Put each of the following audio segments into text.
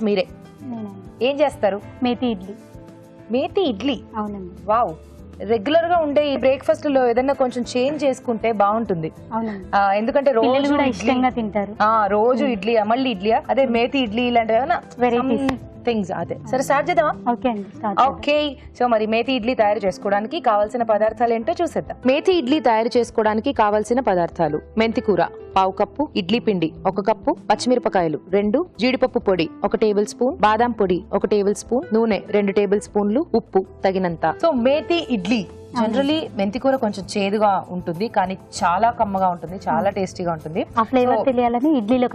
మీరే ఏం చేస్తారు? మేతి ఇడ్లీ. మేతి ఇడ్లీ? అవునండి. వావ్, రెగ్యులర్ గా ఉండే ఈ బ్రేక్ఫాస్ట్ లో ఏదైనా కొంచెం చేంజ్ చేసుకుంటే బాగుంటుంది. అవునండి. ఎందుకంటే రోజు కూడా ఇష్టంగా తింటారు. రోజు ఇడ్లీ, మళ్ళీ ఇడ్లీయా? అదే మేతి ఇడ్లీ ఇలాంటివి ఏమైనా వెరైటీస్ థింగ్స్. అదే సరే, స్టార్ట్ చేద్దామా? ఓకే అండి. ఓకే, సో మరి మేతి ఇడ్లీ తయారు చేసుకోవడానికి కావాల్సిన పదార్థాలు ఏంటో చూసేద్దాం. మేతి ఇడ్లీ తయారు చేసుకోవడానికి కావాల్సిన పదార్థాలు: మెంతి కూర 1/2 కప్పు, ఇడ్లీ పిండి 1 కప్పు, పచ్చిమిరపకాయలు 2, జీడిపప్పు పొడి 1 టేబుల్ స్పూన్, బాదాం పొడి 1 టేబుల్ స్పూన్, నూనె 2 టేబుల్ స్పూన్లు, ఉప్పు తగినంత. సో మేతి ఇడ్లీ జనరలీ మెంతి కూర కొంచెం చేదుగా ఉంటుంది, కానీ చాలా కమ్మగా ఉంటుంది, చాలా టేస్టీగా ఉంటుంది. ఆ ఫ్లేవర్ తెలియాలని ఇడ్లీలో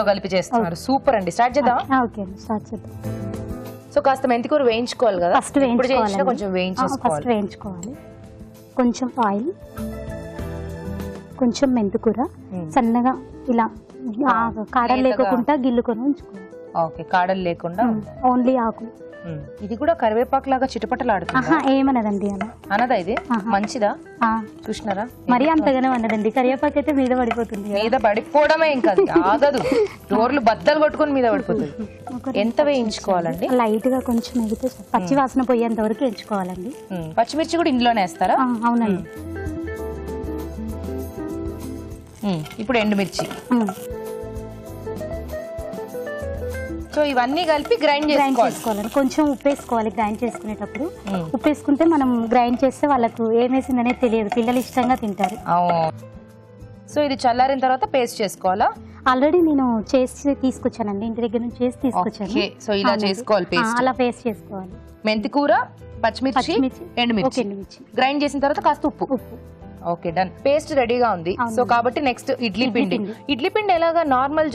కలిపి చేస్తున్నారు. సూపర్ అండి. స్టార్ట్ చేద్దాం. ఓకే అండి, స్టార్ట్ చేద్దాం. సో కాస్త మెంతి కూర వేయించుకోవాలి కదా? ఫస్ట్ వేయించుకోవాలి. కొంచెం వేయించుకోవాలి. కొంచెం ఆయిల్, కొంచెం మెంతి కూర సన్నగా ఇలా కాడలు లేకుండా గిల్లుకొని ఉంచుకోవాలి. ఓకే, కాడలు లేకుండా ఓన్లీ ఆకులు. ఇది కూడా కరివేపాకు లాగా చిటపటలాడుతుంది. ఏమన్నదండి అలా అనదా? ఇది మంచిదా? చూసినారా? మరీ అంతగానే ఉన్నదండి. కరివేపాకు అయితే మీద పడిపోతుంది. మీద పడిపోవడమే, ఇంకా ఆగదు. రోడ్లు బద్దలు కొట్టుకుని మీద పడిపోతుంది. ఎంత వేయించుకోవాలండి? లైట్ గా కొంచెం ఎగితే పచ్చి వాసన పోయేంత వరకు వేయించుకోవాలండి. పచ్చిమిర్చి కూడా ఇందులోనే వేస్తారా? అవునండి. ఇప్పుడు ఎండుమిర్చి. సో ఇవన్నీ కలిపి గ్రైండ్ చేసుకోవాలి. కొంచెం ఉప్పు వేసుకోవాలి గ్రైండ్ చేసుకునేటప్పుడు. ఉప్పు వేసుకుంటే మనం గ్రైండ్ చేస్తే వాళ్ళకు ఏమేసిందనే తెలియదు, పిల్లలు ఇష్టంగా తింటారు. సో ఇది చల్లారిన తర్వాత పేస్ట్ చేసుకోవాలా? ఆల్రెడీ నేను చేసి తీసుకొచ్చానండి, ఇంటి దగ్గర నుంచి చేసి తీసుకొచ్చాను. సో ఇలా చేసుకోవాలి పేస్ట్. అలా పేస్ట్ చేసుకోవాలి. మెంతి కూర, పచ్చిమిర్చి, ఎండుమిర్చి గ్రైండ్ చేసిన తర్వాత కాస్త ఉప్పు. Okay, done. పేస్ట్ రెడీగా ఉంది. సో కాబట్టి నెక్స్ట్ ఇడ్లీ పిండి. ఇడ్లీ పిండి ఎలాగా? నార్మల్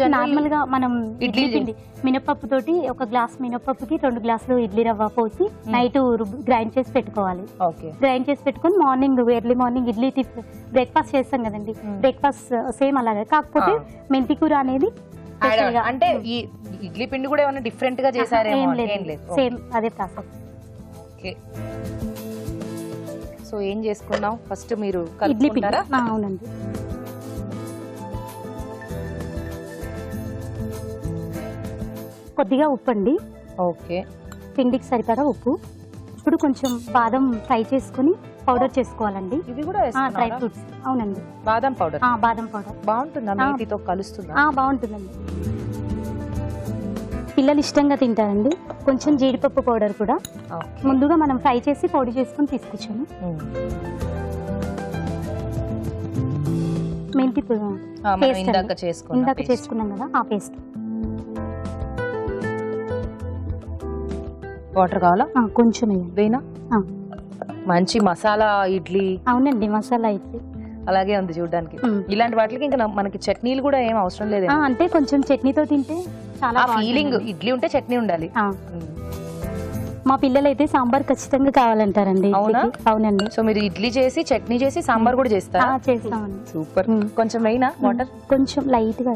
గా మనం ఇడ్లీ పిండి మినపప్పు తోటి 1 గ్లాస్ మినపప్పుకి 2 గ్లాసులు ఇడ్లీ రవ్వ పోసి నైట్ గ్రైండ్ చేసి పెట్టుకోవాలి. గ్రైండ్ చేసి పెట్టుకుని morning early morning idli breakfast చేస్తాం కదండి, బ్రేక్ఫాస్ట్ సేమ్ అలాగే, కాకపోతే మెంతి కూర అనేది అంటే ఈ ఇడ్లీ పిండి కూడా ఏమైనా డిఫరెంట్ గా చేశారేమో? ఏం లేదు, సేమ్ అదే ప్రాసెస్. ఓకే, సో ఏం చేసుకున్నాం ఫస్ట్? మీరు ఇడ్లీ పిండి. అవునండి. కొద్దిగా ఉప్పు అండి. ఓకే, పిండికి సరిపడా ఉప్పు. ఇప్పుడు కొంచెం బాదం ఫ్రై చేసుకుని పౌడర్ చేసుకోవాలండి. ఇది కూడా డ్రై ఫ్రూట్స్. అవునండి, బాదం పౌడర్. బాదం పౌడర్ బాగుంటుందా? మేతితో కలుస్తుందా? బాగుంటుందండి, పిల్లలు ఇష్టంగా తింటారండి. కొంచెం జీడిపప్పు పౌడర్ కూడా ముందుగా మనం ఫ్రై చేసి పొడి చేసుకుని తీసుకొచ్చాము. మెంతి ఇందాక చేసుకున్నాం కదా, ఆ పేస్ట్. వాటర్ కావాలా? కొంచెం వేనా? మంచి మసాలా ఇడ్లీ. అవునండి, మసాలా ఇడ్లీ అలాగే ఉంది చూడడానికి. ఇలాంటి వాటికి ఇంకా మనకి చట్నీలు కూడా ఏం అవసరం లేదు. అంటే కొంచెం చట్నీతో తింటే చాలా ఫీలింగ్. ఇడ్లీ ఉంటే చట్నీ ఉండాలి. మా పిల్లలు అయితే సాంబార్ ఖచ్చితంగా కావాలంటారండి. అవునండి. సో మీరు ఇడ్లీ చేసి చట్నీ చేసి సాంబార్ కూడా చేస్తారా? చేస్తామండి. సూపర్. కొంచెం వేయినా వాటర్? కొంచెం లైట్ గా.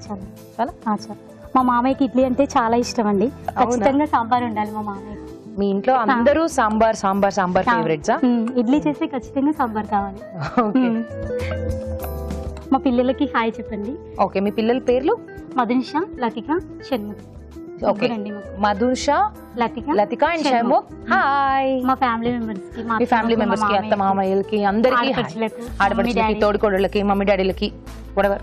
చాలా చాలా చాలా. మా మామయ్యకి ఇడ్లీ అంటే చాలా ఇష్టం అండి, ఖచ్చితంగా సాంబార్ ఉండాలి మా మామయ్య. మీ ఇంట్లో అందరూ సాంబార్ సాంబార్ సాంబార్ ఫేవరెట్సా? ఇడ్లీ చేస్తే ఖచ్చితంగా సాంబార్ కావాలి. మా పిల్లలకి హాయ్ చెప్పండి. ఓకే, మీ పిల్లల పేర్లు? Madhunisha, Latika, Shanmukh. Okay, Madhunisha, Latika and Shanmukh. Hi. మా ఫ్యామిలీ మెంబర్స్ కి, మీ ఫ్యామిలీ మెంబర్స్ కి, అత్త మామయ్యలకి, అందరికి, ఆడపడుచులకి, తోడికోడళ్ళకి, మమ్మీ డాడీలకి, whatever.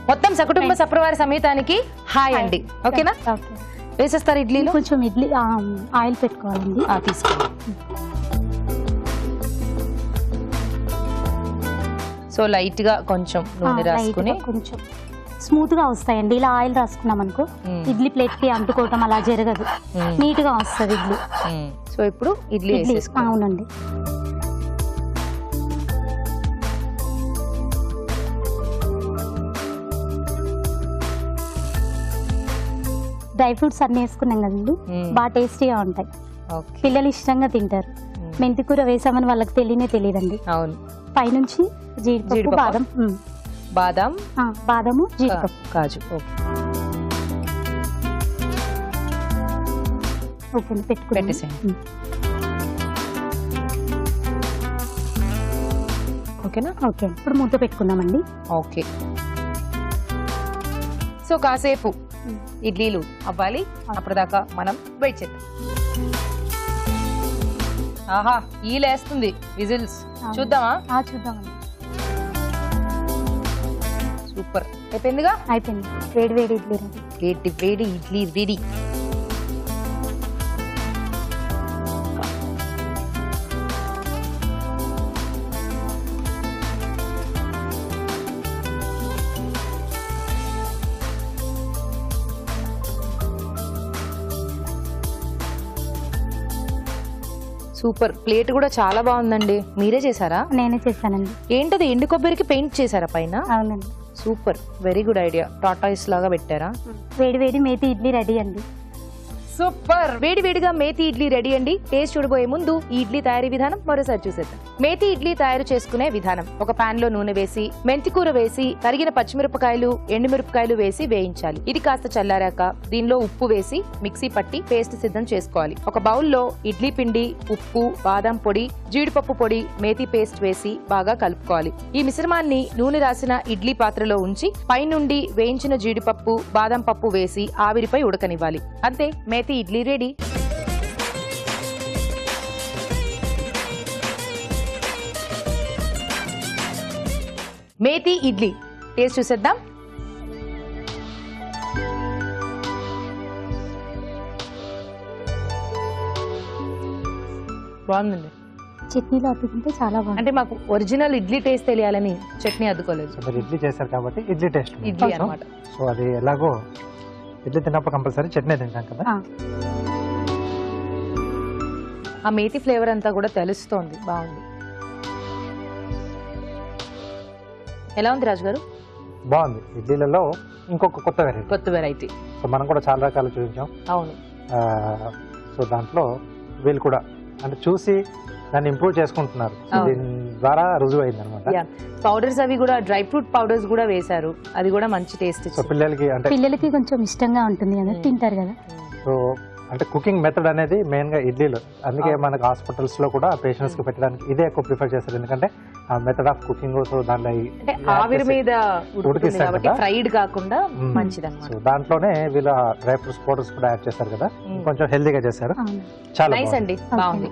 మొత్తం సకుటుంబ సపరివార సమేతానికి హాయ్ అండి. ఓకేనా? వేసేస్తారు ఇడ్లీలో? కొంచెం ఇడ్లీ ఆయిల్ పెట్టుకోవాలండి. తీసుకోండి. సో లైట్ గా కొంచెం నూనె రాసుకుని కొంచెం స్మూత్ గా వస్తాయండి. ఇలా ఆయిల్ రాసుకున్నాం అనుకో ఇడ్లీ ప్లేట్ కి అంటుకోవటం అలా జరగదు, నీట్ గా వస్తుంది ఇడ్లీ. సో ఇప్పుడు ఇడ్లీ. అవునండి. డ్రై ఫ్రూట్స్ అన్ని వేసుకున్నాం కదండి, బాగా టేస్టీగా ఉంటాయి, పిల్లలు ఇష్టంగా తింటారు. మెంతి కూర వేసామని వాళ్ళకి తెలియదండి. అవును. పైనుంచి జీడిపప్పు, బాదము, జీడిపప్పు, కాజు. ఓకే, పెట్టుకోండి. ఓకేనా? ఓకే, ఇప్పుడు మూత పెట్టుకుందామండి. ఓకే. సో కాసేపు ఇడ్లీలు అవ్వాలి, అప్పటిదాకా మనం వెయిట్ చేద్దాం. ఆహా, ఈలేస్తుంది విజిల్స్. చూద్దామా? చూద్దామండి. సూపర్, అయిపోయిందిగా? అయిపోయింది. వేడి వేడి ఇడ్లీ రెడీ. వేడి వేడి ఇడ్లీ రెడీ. సూపర్, ప్లేట్ కూడా చాలా బాగుందండి. మీరే చేశారా? నేనే చేశానండి. ఏంటది, ఎండు కొబ్బరికి పెయింట్ చేశారా పైన? అవునండి. Super, very good idea. Tortoise లాగా పెట్టారా? వేడి వేడి మేతి ఇడ్లీ రెడీ అండి. సూపర్, వేడి వేడిగా మేతి ఇడ్లీ రెడీ అండి. టేస్ట్ చూడబోయే ముందు ఈ ఇడ్లీ తయారీ విధానం మరోసారి చూసేద్దాం. మేతి ఇడ్లీ తయారు చేసుకునే విధానం: ఒక పాన్ లో నూనె వేసి, మెంతికూర వేసి, తరిగిన పచ్చిమిరపకాయలు, ఎండుమిరపకాయలు వేసి వేయించాలి. ఇది కాస్త చల్లారాక దీనిలో ఉప్పు వేసి మిక్సీ పట్టి పేస్ట్ సిద్ధం చేసుకోవాలి. ఒక బౌల్లో ఇడ్లీ పిండి, ఉప్పు, బాదం పొడి, జీడిపప్పు పొడి, మేతి పేస్ట్ వేసి బాగా కలుపుకోవాలి. ఈ మిశ్రమాన్ని నూనె రాసిన ఇడ్లీ పాత్రలో ఉంచి పైనుండి వేయించిన జీడిపప్పు, బాదం పప్పు వేసి ఆవిరిపై ఉడకనివ్వాలి. అంతే, మేతి ఇడ్లీ రెడీ. మేతి ఇడ్లీ టేస్ట్ చూసేద్దాం. బాగుందండి. చట్నీలో అద్దుకుంటే చాలా బాగుంది. అంటే మాకు ఒరిజినల్ ఇడ్లీ టేస్ట్ తెలియాలని చట్నీ అద్దుకోలేదు. మీరు ఇడ్లీ చేశారు కాబట్టి ఇడ్లీ టేస్ట్ ఇడ్లీ అన్నమాట. సో అది ఎలాగో ఇడ్లీ తిన్నప్పుడు కంపల్సరీ చట్నీ తింటాం కదా. ఆ మేతి ఫ్లేవర్ అంతా కూడా తెలుస్తోంది. బాగుంది. ఎలా ఉంది రాజు గారు? బాగుంది. ఇడ్లీలలో ఇంకొక కొత్త వెరైటీ. కొత్త వెరైటీ. సో మనం కూడా చాలా రకాలు చూపించాం. అవును. సో దాంట్లో వీళ్ళు కూడా అంటే చూసి దాన్ని ఇంప్రూవ్ చేసుకుంటున్నారు. దీని ద్వారా రుజువు అయింది అనమాట. పౌడర్స్ అవి కూడా డ్రై ఫ్రూట్ పౌడర్స్ కూడా వేశారు. అది కూడా మంచి టేస్ట్. సో పిల్లలకి అంటే పిల్లలకి కొంచెం ఇష్టంగా ఉంటుంది కదా, తింటారు కదా. సో అంటే కుకింగ్ మెథడ్ అనేది మెయిన్ గా ఇడ్లీలో, అందుకే మనకు హాస్పిటల్స్ లో కూడా పేషెంట్స్ కి పెట్టడానికి ఇదే ఎక్కువ ప్రిఫర్ చేస్తారు. ఎందుకంటే ఆ మెథడ్ ఆఫ్ కుకింగ్, సో దాంట్లో ఆవిరి మీద ఉడికిస్తారు కాబట్టి ఫ్రైడ్ కాకుండా మంచిదన్నమాట. సో దాంట్లోనే వీళ్ళ డ్రై ఫ్రూట్స్ పౌడర్స్ కూడా యాడ్ చేస్తారు కదా, కొంచెం హెల్దీగా చేశారు. చాలా నైస్ అండి, బాగుంది.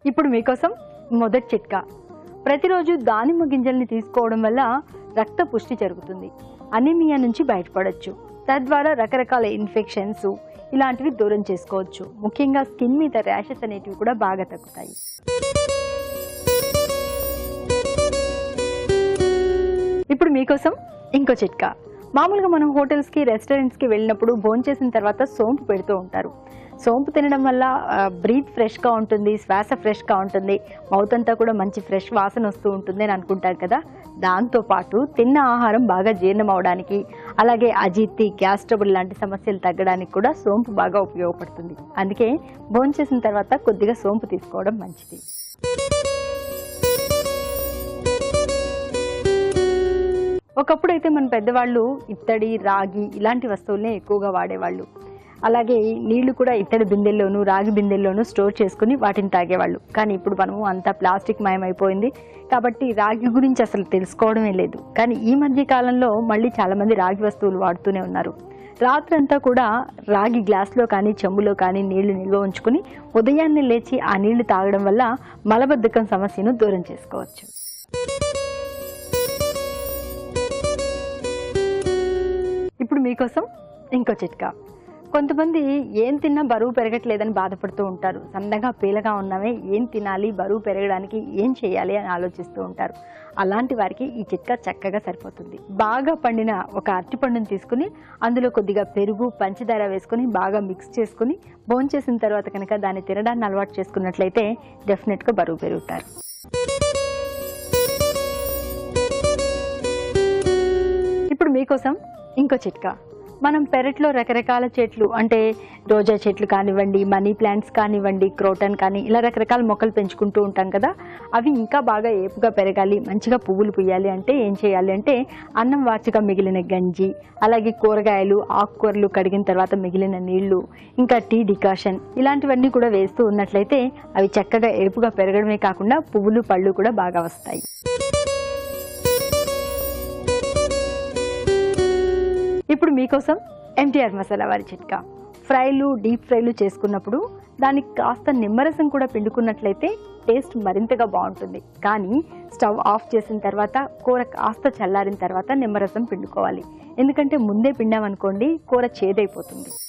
ఇప్పుడు మీకోసం మొదటి చిట్కా. ప్రతిరోజు దానిమ్మ గింజల్ని తీసుకోవడం వల్ల రక్త పుష్టి జరుగుతుంది. అనీమియా నుంచి బయటపడవచ్చు. తద్వారా రకరకాల ఇన్ఫెక్షన్స్ ఇలాంటివి దూరం చేసుకోవచ్చు. ముఖ్యంగా స్కిన్ మీద ర్యాషెస్ అనేటివి కూడా బాగా తగ్గుతాయి. ఇప్పుడు మీకోసం ఇంకో చిట్కా. మామూలుగా మనం హోటల్స్కి, రెస్టారెంట్స్కి వెళ్ళినప్పుడు భోంచేసిన తర్వాత సోంపు పెడుతూ ఉంటారు. సోంపు తినడం వల్ల బ్రీత్ ఫ్రెష్గా ఉంటుంది, శ్వాస ఫ్రెష్గా ఉంటుంది, మౌత్ అంతా కూడా మంచి ఫ్రెష్ వాసన వస్తూ ఉంటుంది అని అనుకుంటారు కదా. దాంతోపాటు తిన్న ఆహారం బాగా జీర్ణం అవడానికి, అలాగే అజీర్తి, గ్యాస్ ట్రబుల్ లాంటి సమస్యలు తగ్గడానికి కూడా సోంపు బాగా ఉపయోగపడుతుంది. అందుకే భోంచేసిన తర్వాత కొద్దిగా సోంపు తీసుకోవడం మంచిది. ఒకప్పుడైతే మన పెద్దవాళ్ళు ఇత్తడి, రాగి ఇలాంటి వస్తువులనే ఎక్కువగా వాడేవాళ్ళు. అలాగే నీళ్లు కూడా ఇత్తడి బిందెల్లోనూ, రాగి బిందెల్లోనూ స్టోర్ చేసుకుని వాటిని తాగేవాళ్ళు. కానీ ఇప్పుడు మనము అంతా ప్లాస్టిక్ మయమైపోయింది కాబట్టి రాగి గురించి అసలు తెలుసుకోవడమే లేదు. కానీ ఈ మధ్య కాలంలో మళ్ళీ చాలామంది రాగి వస్తువులు వాడుతూనే ఉన్నారు. రాత్రంతా కూడా రాగి గ్లాస్లో కానీ, చెంబులో కానీ నీళ్లు నిల్వ ఉంచుకుని ఉదయాన్నే లేచి ఆ నీళ్లు తాగడం వల్ల మలబద్ధకం సమస్యను దూరం చేసుకోవచ్చు. ఇప్పుడు మీకోసం ఇంకో చిట్కా. కొంతమంది ఏం తిన్నా బరువు పెరగట్లేదని బాధపడుతూ ఉంటారు. సన్నగా పీలగా ఉన్నామే, ఏం తినాలి, బరువు పెరగడానికి ఏం చేయాలి అని ఆలోచిస్తూ ఉంటారు. అలాంటి వారికి ఈ చిట్కా చక్కగా సరిపోతుంది. బాగా పండిన ఒక అరటిపండుని తీసుకుని అందులో కొద్దిగా పెరుగు, పంచదార వేసుకుని బాగా మిక్స్ చేసుకుని భోంచేసిన తర్వాత కనుక దాన్ని తినడాన్ని అలవాటు చేసుకున్నట్లయితే డెఫినెట్గా బరువు పెరుగుతారు. ఇప్పుడు మీకోసం ఇంకో చిట్కా. మనం పెరట్లో రకరకాల చెట్లు అంటే రోజా చెట్లు కానివ్వండి, మనీ ప్లాంట్స్ కానివ్వండి, క్రోటన్ కానీ ఇలా రకరకాల మొక్కలు పెంచుకుంటూ ఉంటాం కదా. అవి ఇంకా బాగా ఏపుగా పెరగాలి, మంచిగా పువ్వులు పూయాలి అంటే ఏం చేయాలి అంటే అన్నం వార్చగా మిగిలిన గంజి, అలాగే కూరగాయలు ఆకుకూరలు కడిగిన తర్వాత మిగిలిన నీళ్లు, ఇంకా టీ డికాషన్ ఇలాంటివన్నీ కూడా వేస్తూ ఉన్నట్లయితే అవి చక్కగా ఏపుగా పెరగడమే కాకుండా పువ్వులు పళ్ళు కూడా బాగా వస్తాయి. ఇప్పుడు మీకోసం ఎంటీఆర్ మసాలా వారి చిట్కా. ఫ్రైలు డీప్ ఫ్రైలు చేసుకున్నప్పుడు దానికి కాస్త నిమ్మరసం కూడా పిండుకున్నట్లయితే టేస్ట్ మరింతగా బాగుంటుంది. కానీ స్టవ్ ఆఫ్ చేసిన తర్వాత కూర కాస్త చల్లారిన తర్వాత నిమ్మరసం పిండుకోవాలి. ఎందుకంటే ముందే పిండామనుకోండి కూర చేదైపోతుంది.